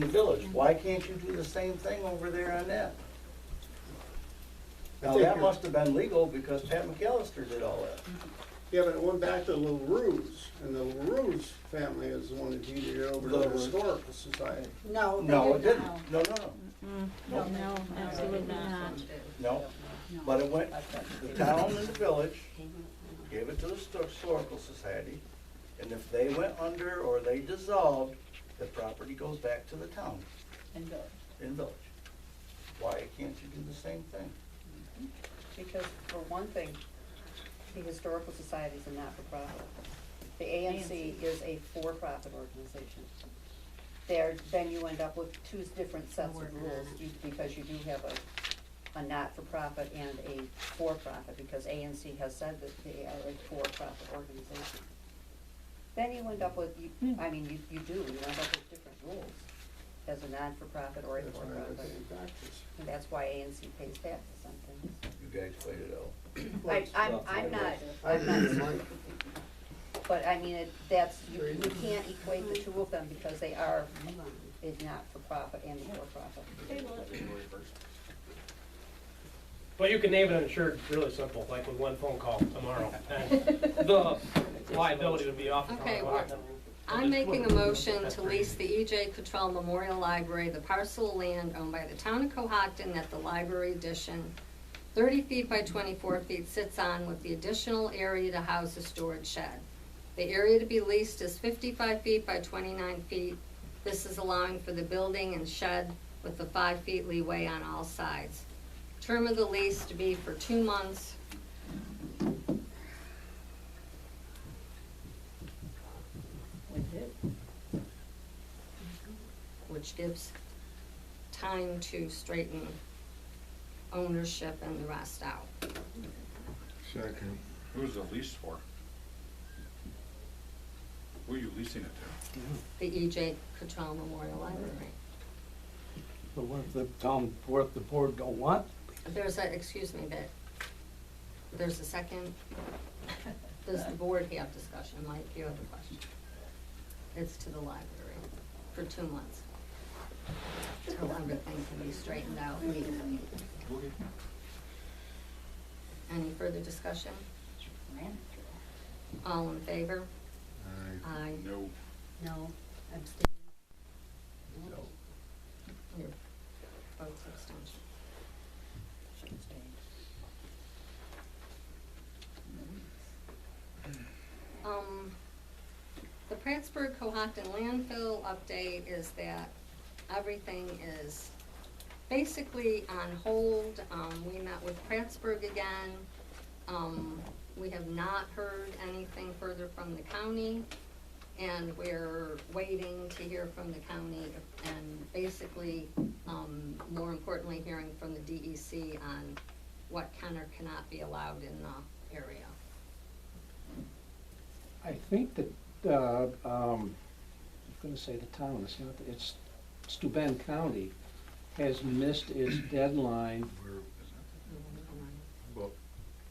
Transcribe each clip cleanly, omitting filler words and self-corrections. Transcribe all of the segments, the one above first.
Village. Why can't you do the same thing over there on that? Now, think that you're- must have been legal because Pat McAllister did all that. Yeah, but it went back to the LaRue's, and the LaRue's family is the one that deeded it over to the LaRue's. Historical Society. No, No, it they didn't. No, no, no. No, absolutely not. No. But it went, the town and the village gave it to the Historical Society, and if they went under or they dissolved, the property goes back to the town And village. in village. Why can't you do the same thing? Because for one thing, the Historical Society is a not-for-profit. The ANC is a for-profit organization. Then you end up with two different sets of rules, because you do have a not-for-profit and a for-profit, because ANC has said that they are a for-profit organization. Then you end up with, you end up with different rules as a non-for-profit or a That's what I would say in for-profit. practice. And that's why ANC pays taxes on things. You guys played it out. I'm not, I agree with Mike. but I mean, you can't equate the two of them because they are a not-for-profit and a for-profit. Well, you can name it insured really simple, like with one phone call tomorrow. And the liability would be off the Okay, Cohocton. I'm making a motion to lease the E.J. Cottrell Memorial Library, the parcel of land owned by the town of Cohocton that the library addition, 30 feet by 24 feet, sits on with the additional area to house a storage shed. The area to be leased is 55 feet by 29 feet. This is allowing for the building and shed with the 5 feet leeway on all sides. Term of the lease to be for 2 months. Which gives time to straighten ownership and the rest out. Second. Who's the lease for? Who are you leasing it to? The E.J. Cottrell Memorial Library. But what if the board don't want? There's a, excuse me, there's a second. Does the board have discussion? Mike, you have a question? It's to the library for 2 months. Till everything can be straightened out legally. Any further discussion? All in favor? Aye. No. No. Abstain? No. Your vote's abstention. The Prattsburg Cohocton landfill update is that everything is basically on hold. We met with Prattsburg again. We have not heard anything further from the county, and we're waiting to hear from the county and basically, more importantly, hearing from the DEC on what can or cannot be allowed in the area. I think that, I was gonna say the town, it's Steuben County has missed its deadline. But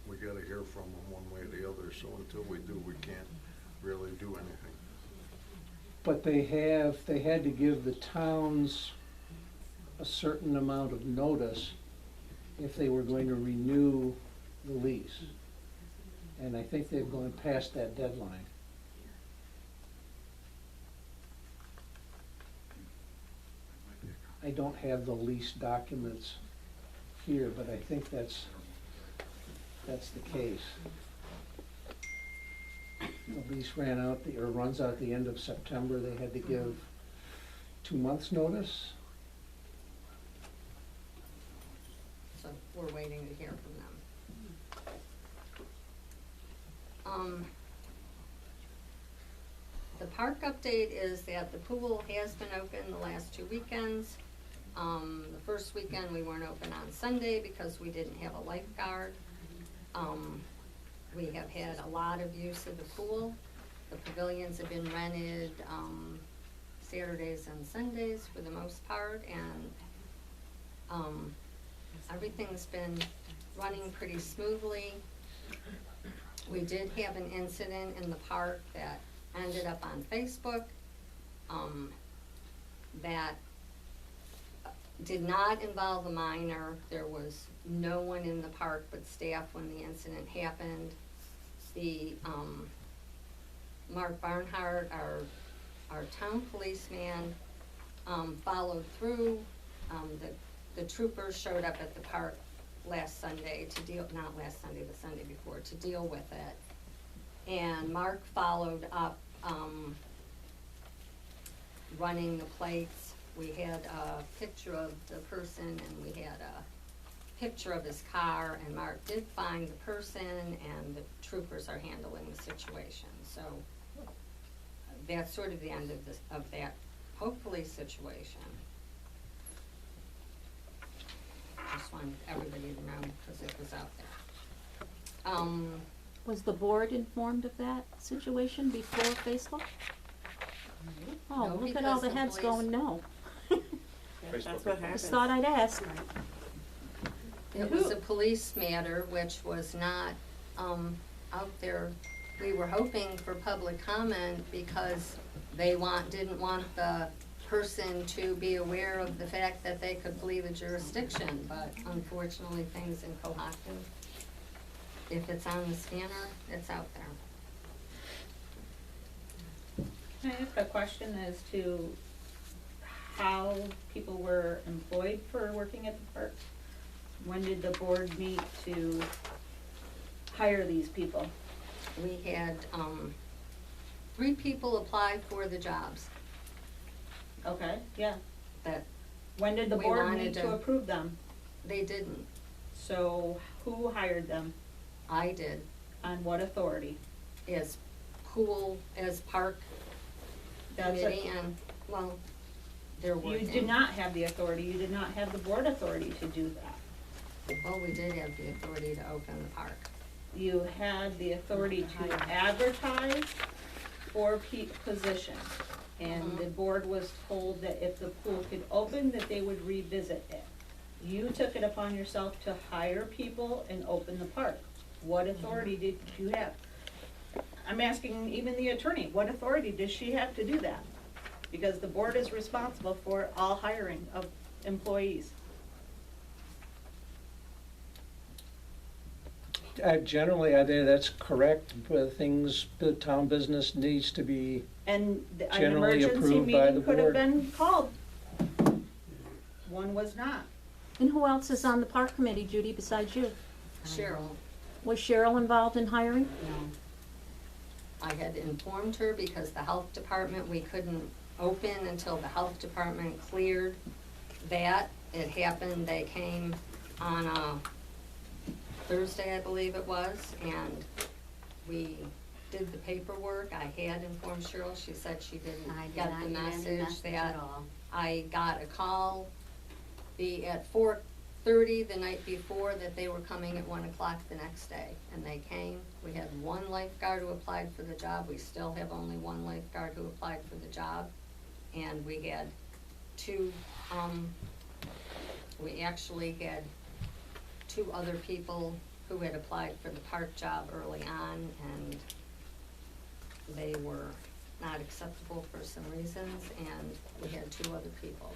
we gotta hear from them one way or the other, so until we do, we can't really do anything. But they had to give the towns a certain amount of notice if they were going to renew the lease. And I think they've gone past that deadline. I don't have the lease documents here, but I think that's the case. The lease runs out the end of September. They had to give 2 months' notice. So we're waiting to hear from them. The park update is that the pool has been open the last 2 weekends. The first weekend we weren't open on Sunday because we didn't have a lifeguard. We have had a lot of use of the pool. The pavilions have been rented Saturdays and Sundays for the most part, and everything's been running pretty smoothly. We did have an incident in the park that ended up on Facebook that did not involve a minor. There was no one in the park but staff when the incident happened. The, Mark Barnhart, our town policeman, followed through. The troopers showed up at the park last Sunday to deal, not last Sunday, the Sunday before, to deal with it. And Mark followed up, running the plates. We had a picture of the person and we had a picture of his car, and Mark did find the person and the troopers are handling the situation. So that's sort of the end of this, of that, hopefully, situation. Just wanted everybody to know because it was out there. Was the board informed of that situation before Facebook? Oh, No, look at all because the the heads police- going, no. Facebook. Just thought I'd ask. It was a police matter, which was not, out there. We were hoping for public comment because they didn't want the person to be aware of the fact that they could flee the jurisdiction, but unfortunately, things in Cohocton, if it's on the scanner, it's out there. Can I ask a question as to how people were employed for working at the park? When did the board meet to hire these people? We had, 3 people apply for the jobs Okay, yeah. that When did the We board wanted meet to to- approve them? they didn't. So who hired them? I did, On what authority? as pool, as park That's committee, and, well, they're You working. did not have the authority, you did not have the board authority to do that. Well, we did have the authority to open the park. You had the authority to advertise for positions. And the board was told that if the pool could open, that they would revisit it. You took it upon yourself to hire people and open the park. What authority did you have? I'm asking even the attorney, what authority does she have to do that? Because the board is responsible for all hiring of employees. Generally, I think that's correct, but the town business needs to be, And an Generally emergency approved by the meeting could have board. been called. One was not. And who else is on the park committee, Judy, besides you? Cheryl, Was Cheryl involved in hiring? no. I had informed her because the health department, we couldn't open until the health department cleared that. It happened, they came on a Thursday, I believe it was, and we did the paperwork. I had informed Cheryl, she said she didn't I did get not the get any message message that at all. I got a call at 4:30 the night before that they were coming at 1 o'clock the next day, and they came. We had 1 lifeguard who applied for the job. We still have only 1 lifeguard who applied for the job, and we had 2, we actually had 2 other people who had applied for the park job early on, and they were not acceptable for some reasons, and we had 2 other people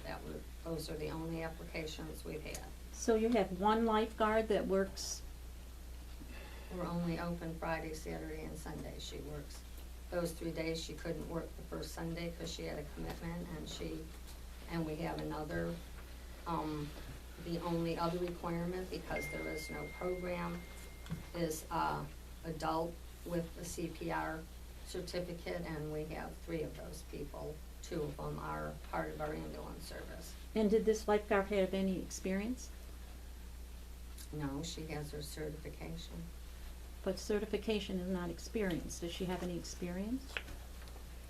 those are the only applications we've had. So you have one lifeguard that works, We're only open Friday, Saturday, and Sunday. She works those 3 days. She couldn't work the first Sunday because she had a commitment, and we have another, the only other requirement, because there is no program, is, adult with a CPR certificate, and we have 3 of those people. 2 of them are part of our ambulance service. and did this lifeguard have any experience? No, she has her certification. But certification is not experience. Does she have any experience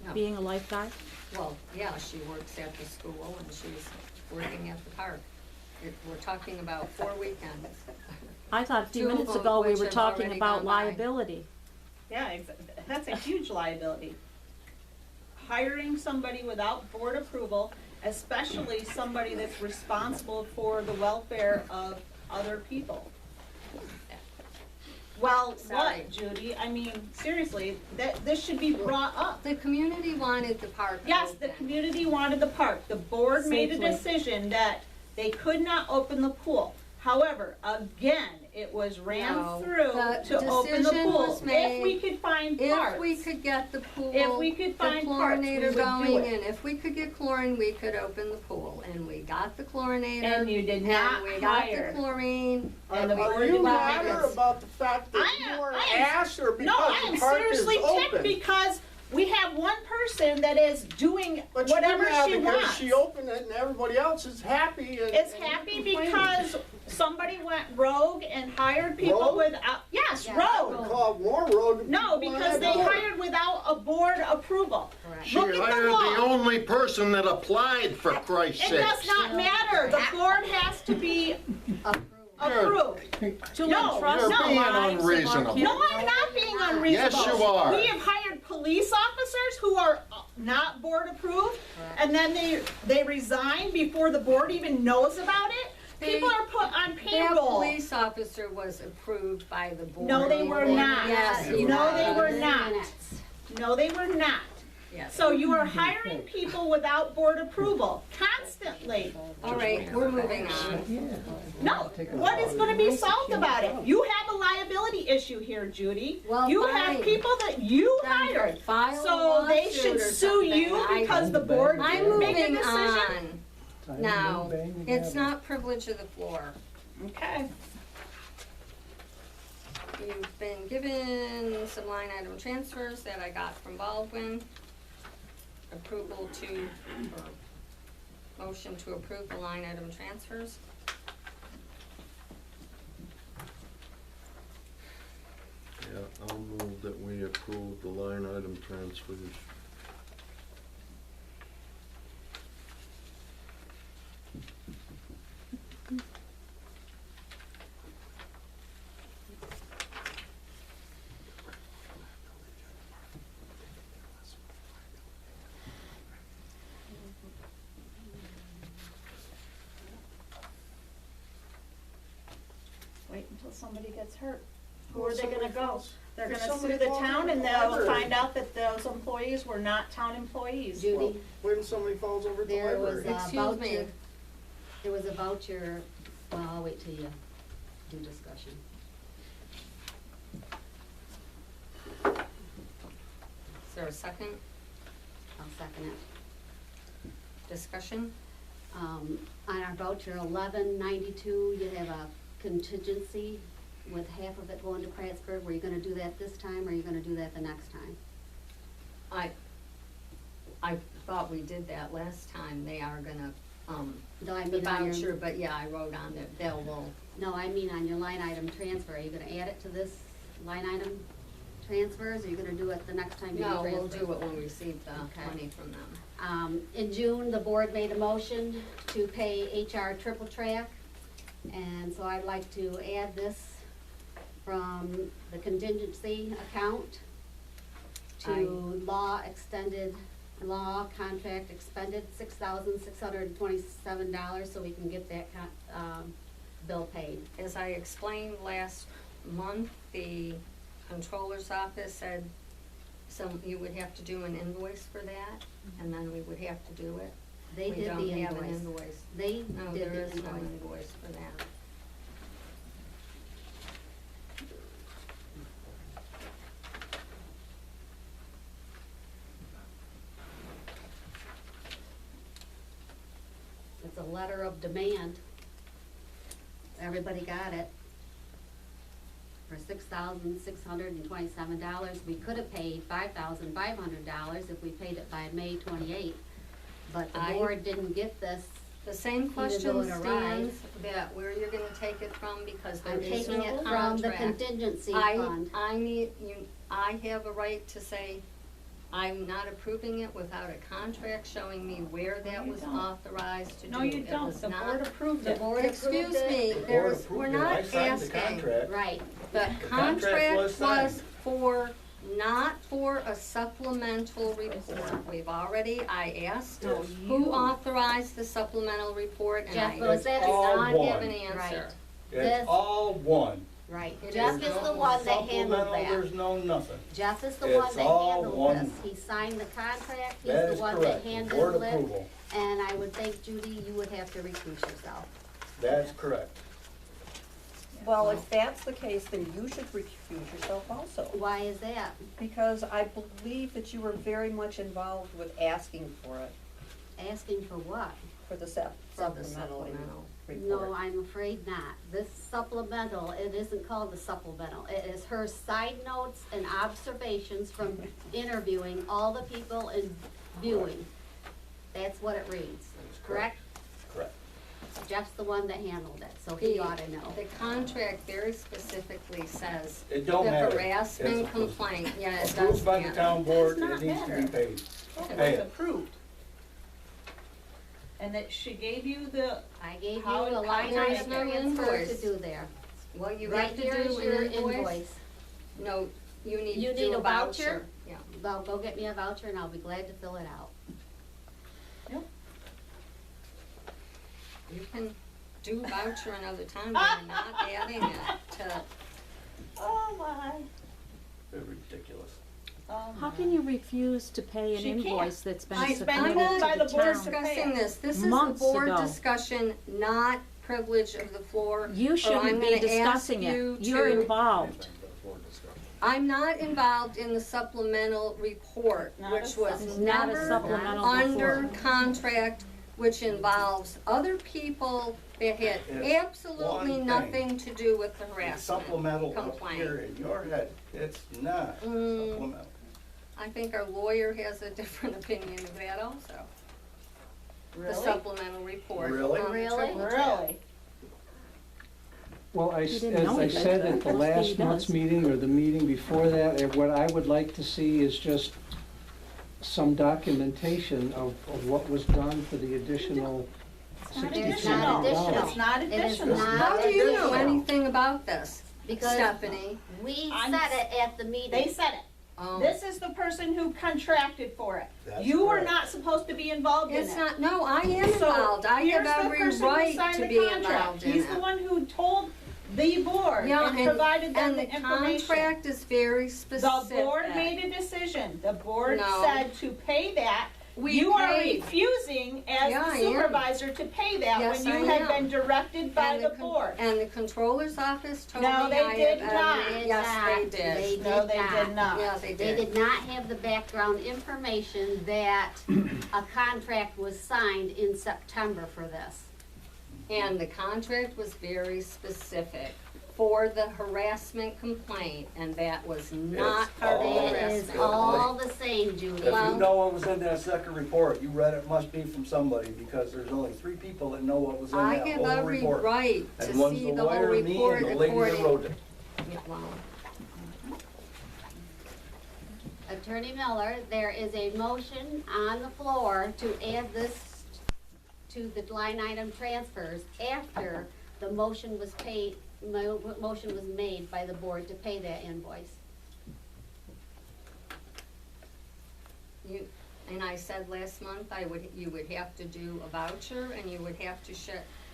No. being a lifeguard? Well, yeah, she works at the school and she's working at the park. We're talking about 4 weekends. I thought a few 2 of minutes them ago we which were have talking already about gone by. liability. Yeah, that's a huge liability. Hiring somebody without board approval, especially somebody that's responsible for the welfare of other people. Well, Sorry. what, Judy? I mean, seriously, this should be brought up. The community wanted the park Yes, the open. community wanted the park. The board made a Safely. decision that They could not open the pool. However, again, it was ran No, through the to open the decision pool. was made. If we could find parts. If we could get the pool, If we could the find parts, we chlorinator would do going, it. and if we could get chlorine, we could open the pool. And we got the chlorinator. And you did not And we got hire. the chlorine. And the Are board you did not mad make or us- about the fact that I you am- were I am- asked or because No, I am the park is seriously ticked open? because we have one person that is doing But you whatever mad she because wants. she opened it and everybody else is happy and. Is and happy complaining. because somebody went rogue and hired people Rogue? without, yes, Yeah. rogue. Called more road. No, because they hired without a board approval. Correct. She Look at the hired the law. only person that applied, for Christ's It sake. does not matter, the board has to be approved. To No, entrust You're the being lives of our unreasonable. kids. No, I'm not being unreasonable. Yes, you are. We have hired police officers who are not board approved, and then they resign before the board even knows about it. People are put on That payroll. police officer was approved by the board. No, they were not. Yes, he No, was. they were not. No, they were not. Yes. So you are hiring people without board approval constantly. All right, we're moving on. Yeah. No, what is gonna be solved about it? You have a liability issue here, Judy. Well, You fine. have people that you Then hired. file a So they lawsuit should or sue you something. because the board I'm didn't make a moving decision? on. Time to Now, bang and it's gavel. not privilege of the floor. Okay. You've been given some line item transfers that I got from Baldwin. Approval to, or motion to approve the line item transfers. Yeah, I'll move that we approve the line item transfers. Wait until somebody gets hurt. Who Well, are they gonna somebody go? falls- They're if gonna somebody sue the falls town over and the they'll library. find out that those employees were not town employees. Judy, When somebody falls over the there was library. a Excuse me. voucher, there was a voucher, well, I'll wait till you do discussion. Is there a second I'll second it. discussion? On our voucher 1192, you have a contingency with half of it going to Prattsburgh. Were you gonna do that this time, or are you gonna do that the next time? I thought we did that last time. They are gonna, No, I the mean on your, voucher, but yeah, I wrote on it, they will. no, I mean on your line item transfer. Are you gonna add it to this line item transfers, or are you gonna do it the next time you do No, transfer? we'll do it when we receive the Okay. money from them. In June, the board made a motion to pay HR Triple Track, and so I'd like to add this from the contingency account to law contract expended, $6,627, so we can get that bill paid. As I explained last month, the controller's office said you would have to do an invoice for that, and then we would have to do it. They We did don't the have an invoice. invoice. They No, did there the is no invoice. invoice for that. It's a letter of demand. Everybody got it. For $6,627. We could have paid $5,500 if we paid it by May 28th. But the I- board didn't get this. The same Even question though it stands, that where you're gonna take it from, because there I'm is taking no it from the contract. contingency fund. I have a right to say, I'm not approving it without a contract showing me where that you was don't. authorized to do. No, you It don't. was The not- board approved The it. board approved Excuse it. me, The board we're approved not it. I signed the asking. contract. Right. The contract contract was signed. was not for a supplemental report. We've already, I asked Yes. who authorized the supplemental report, and Jeff, I was did that all not have one. an answer. Right. It's This- all one. Right. It Jeff is is no the one that handled Supplemental, that. there's no nothing. Jeff is the It's one that all handled one. this. He signed the contract. He's That the is one that correct. Board handled it. approval. and I would think, Judy, you would have to recuse yourself. That's correct. Well, if that's the case, then you should recuse yourself also. Why is that? Because I believe that you were very much involved with asking for it, Asking for what? for the For the supplemental supplemental. report. No, I'm afraid not. This supplemental, it isn't called the supplemental. It is her side notes and observations from interviewing all the people and viewing. That's what it reads, correct? Correct. Jeff's the one that handled it, so he ought to know. The contract very specifically says It don't the matter. harassment It's complaint, yeah, it does Approved by the matter. town board, Does not it needs to be matter. paid. It Pay was it. approved. And that she gave you the, I gave you How- a how line do I item get transfer to invoice? do there. What you Right have to here is do your in invoice? invoice. No, you need You to need do a a voucher? voucher. Yeah. Well, go get me a voucher and I'll be glad to fill it out. You can do voucher another time, but you're not adding it to, oh my. They're ridiculous. Oh How my. can you refuse to pay an She can't. invoice that's been She's been submitted told to by the the board town? to pay discussing it. this. This is a Months board ago. discussion, not privilege of the floor. You or shouldn't I'm be gonna discussing ask you it. You're to- involved. I'm not involved in the supplemental report, Not which a was It's not a never supplemental under report. contract, which involves other people that had It's absolutely one thing. nothing to do with the It's harassment supplemental up complaint. here in your head. It's not Mm. supplemental. I think our lawyer has a different opinion of that also. The Really? supplemental report. Really? on the Really? triple check. Really? Well, You didn't know as I he said did. at the Must be he last month's does. meeting or the meeting before that, what I would like to see is just some documentation of what was done for the additional It's not It's not additional. additional. It's not It is additional. not. How do you know additional. anything about this, Because Stephanie? we I'm- said it at the meeting. They said it. Oh. This is the person who contracted for it. That's You were correct. not supposed to be involved in it. It's not, no, I am So, involved. I here's have the every person who right signed to the be contract. involved in He's the it. one who told the board Yeah, and provided them and the the information. contract is very The specific. board made a decision. The board No. said to pay that. We You are paid. refusing as Yeah, the I am. supervisor to pay that Yes, when you I had am. been directed by And the con- board. And the controller's office told me No, they I did have not. every, Did yes, not. they did. They No, did they not. did not. Yeah, they They did. did not have the background information that a contract was signed in September for this. And the contract was very specific for the harassment complaint, and that was not It's part of all- the It is harassment. all the same, Judy. If you Well- know what was in that second report, you read it must be from somebody, because there's only 3 people that know what was in I that have whole every report. right to And one's see the the whole lawyer, me, report and the lady that according. wrote it. Yeah, well, Attorney Miller, there is a motion on the floor to add this to the line item transfers after the motion was paid, motion was made by the board to pay that invoice. You, and I said last month, you would have to do a voucher, and you would have to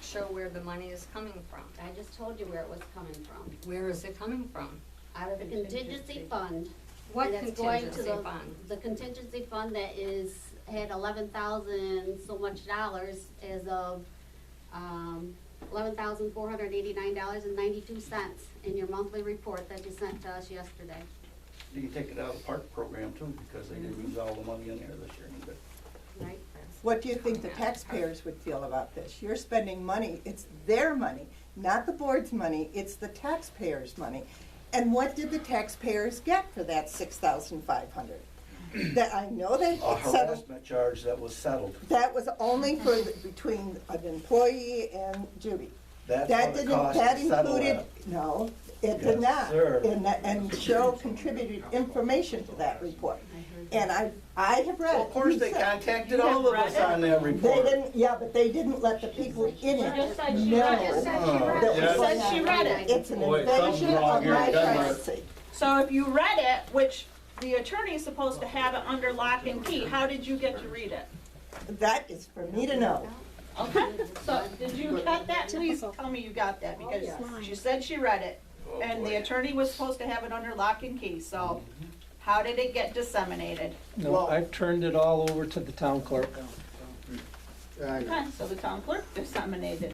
show where the money is coming from. I just told you where it was coming from, Where is it coming from? out of the contingency fund. What And it's going to contingency the- fund? The contingency fund that had 11,000 so much dollars as of, $11,489.92 in your monthly report that you sent to us yesterday. You can take it out of the park program too, because they didn't use all the money in there this year either. Right? What do you think the taxpayers would feel about this? You're spending money, it's their money, not the board's money, it's the taxpayers' money. And what did the taxpayers get for that $6,500? That, I know that A it's settled, harassment charge that was settled. that was only for, between an employee and Judy. That's That what it didn't, cost that to settle included, that. no, it Yes, did not. sir. And Cheryl contributed information to that report. And I have read it. Well, of course, You they said- contacted all of us on that They report. didn't, yeah, but they didn't let the people in She it just said she know. read it. that She was said going she on. read it. It's an Wait, something's invasion wrong of here, my Denmark. privacy. So if you read it, which the attorney is supposed to have it under lock and key, how did you get to read it? That is for me to know. Okay, so did you get that? Please tell me you got that, because she said she read it, Oh, and the boy. attorney was supposed to have it under lock and key, so how did it get disseminated? No, Well- I've turned it all over to the town clerk. I know. Okay, so the town clerk disseminated